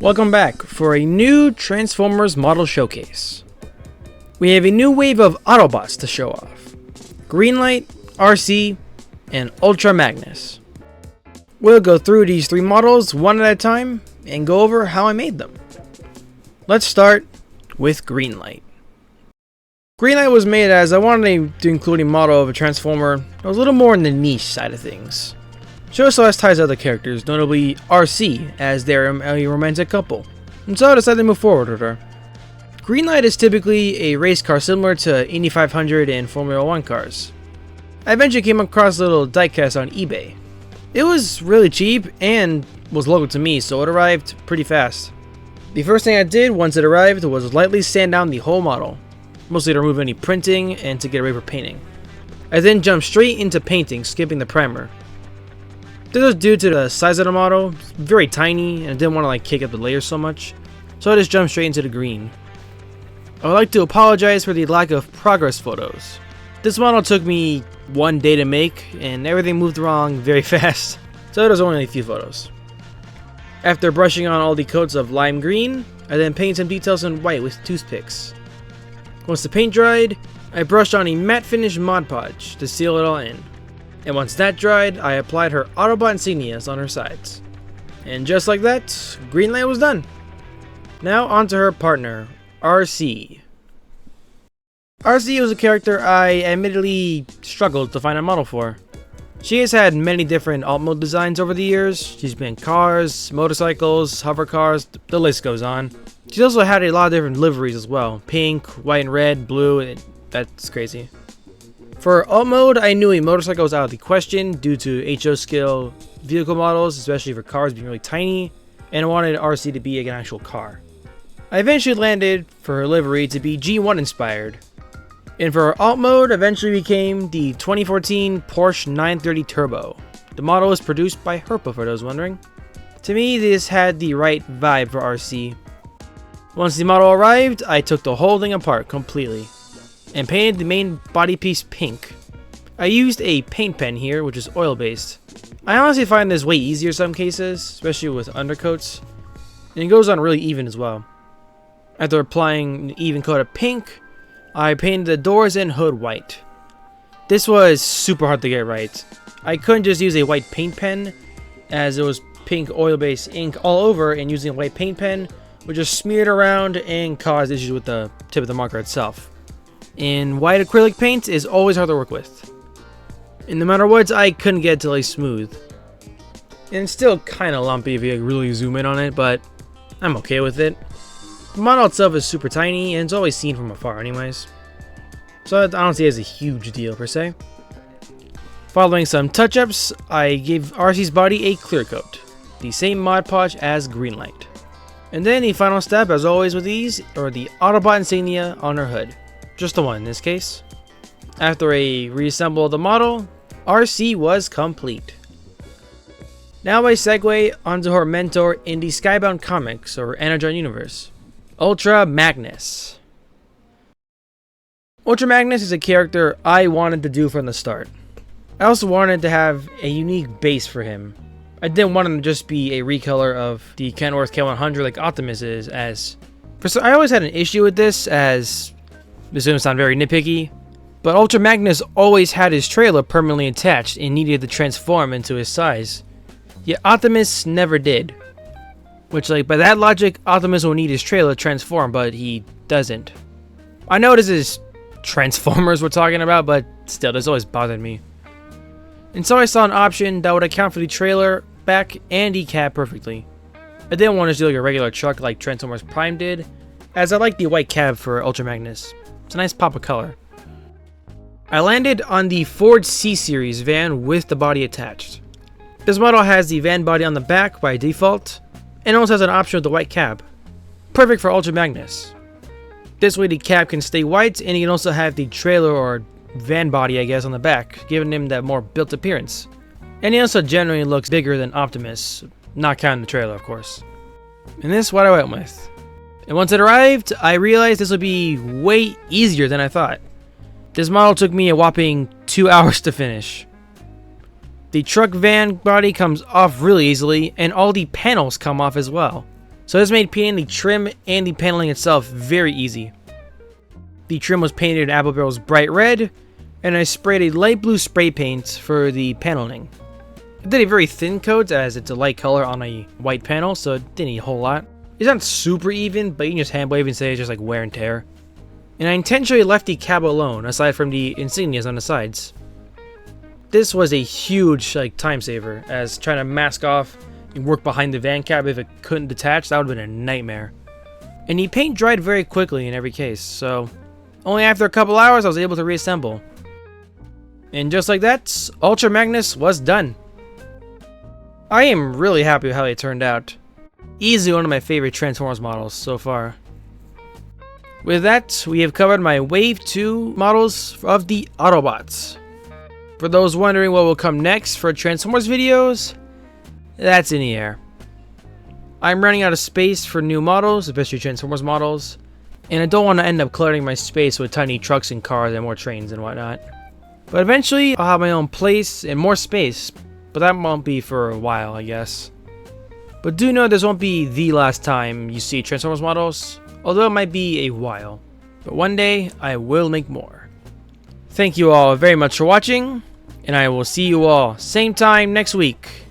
Welcome back for a new Transformers model showcase. We have a new wave of Autobots to show off. Greenlight, Arcee, and Ultra Magnus. We'll go through these three models one at a time and go over how I made them. Let's start with Greenlight. Greenlight was made as I wanted to include a model of a Transformer that was a little more in the niche side of things. She also has ties to other characters, notably Arcee, as they're a romantic couple, and so I decided to move forward with her. Greenlight is typically a race car similar to Indy 500 and Formula 1 cars. I eventually came across a little diecast on eBay. It was really cheap and was local to me, so it arrived pretty fast. The first thing I did once it arrived was lightly sand down the whole model, mostly to remove any printing and to get ready for painting. I then jumped straight into painting, skipping the primer. This was due to the size of the model, very tiny, and I didn't want to kick up the layers so much, so I just jumped straight into the green. I would like to apologize for the lack of progress photos. This model took me one day to make, and everything moved along very fast, so there was only a few photos. After brushing on all the coats of lime green, I then painted some details in white with toothpicks. Once the paint dried, I brushed on a matte finish Mod Podge to seal it all in. And once that dried, I applied her Autobot insignias on her sides. And just like that, Greenlight was done. Now onto her partner, Arcee. Arcee was a character I admittedly struggled to find a model for. She has had many different alt mode designs over the years. She's been cars, motorcycles, hover cars, the list goes on. She's also had a lot of different liveries as well. Pink, white and red, blue, and that's crazy. For alt mode, I knew a motorcycle was out of the question due to HO scale vehicle models, especially for cars being really tiny, and I wanted Arcee to be an actual car. I eventually landed for her livery to be G1 inspired. And for her alt mode, eventually became the 2014 Porsche 930 Turbo. The model was produced by Herpa for those wondering. To me, this had the right vibe for Arcee. Once the model arrived, I took the whole thing apart completely and painted the main body piece pink. I used a paint pen here, which is oil based. I honestly find this way easier in some cases, especially with undercoats, and it goes on really even as well. After applying an even coat of pink, I painted the doors and hood white. This was super hard to get right. I couldn't just use a white paint pen, as it was pink oil based ink all over, and using a white paint pen would just smear it around and cause issues with the tip of the marker itself. And white acrylic paint is always hard to work with. And no matter what, I couldn't get it to lay smooth. And it's still kind of lumpy if you really zoom in on it, but I'm okay with it. The model itself is super tiny and it's always seen from afar anyways, so I don't see it as a huge deal per se. Following some touch-ups, I gave Arcee's body a clear coat, the same Mod Podge as Greenlight. And then the final step, as always with these, are the Autobot insignia on her hood. Just the one in this case. After a reassemble of the model, Arcee was complete. Now I segue onto her mentor in the Skybound comics or Energon universe, Ultra Magnus. Ultra Magnus is a character I wanted to do from the start. I also wanted to have a unique base for him. I didn't want him to just be a recolor of the Kenworth K100 like Optimus is, as I always had an issue with this, as this is going to sound very nitpicky, but Ultra Magnus always had his trailer permanently attached and needed to transform into his size. Yet Optimus never did. Which, by that logic, Optimus will need his trailer to transform, but he doesn't. I know this is Transformers we're talking about, but still, this always bothered me. And so I saw an option that would account for the trailer, back, and the cab perfectly. I didn't want to do a regular truck like Transformers Prime did, as I like the white cab for Ultra Magnus. It's a nice pop of color. I landed on the Ford C-Series van with the body attached. This model has the van body on the back by default, and also has an option with the white cab. Perfect for Ultra Magnus. This way the cab can stay white, and you can also have the trailer or van body, I guess, on the back, giving him that more built appearance. And he also generally looks bigger than Optimus, not counting the trailer, of course. And this is what I went with. And once it arrived, I realized this would be way easier than I thought. This model took me a whopping 2 hours to finish. The truck van body comes off really easily, and all the panels come off as well. So this made painting the trim and the paneling itself very easy. The trim was painted Apple Barrel's bright red, and I sprayed a light blue spray paint for the paneling. I did a very thin coat as it's a light color on a white panel, so it didn't need a whole lot. It's not super even, but you can just hand wave and say it's just like wear and tear. And I intentionally left the cab alone, aside from the insignias on the sides. This was a huge time saver, as trying to mask off and work behind the van cab if it couldn't detach, that would have been a nightmare. And the paint dried very quickly in every case, so only after a couple hours I was able to reassemble. And just like that, Ultra Magnus was done. I am really happy with how it turned out. Easily one of my favorite Transformers models so far. With that, we have covered my Wave 2 models of the Autobots. For those wondering what will come next for Transformers videos, that's in the air. I'm running out of space for new models, especially Transformers models, and I don't want to end up cluttering my space with tiny trucks and cars and more trains and whatnot. But eventually, I'll have my own place and more space, but that won't be for a while, I guess. But do know this won't be the last time you see Transformers models, although it might be a while. But one day, I will make more. Thank you all very much for watching, and I will see you all same time next week.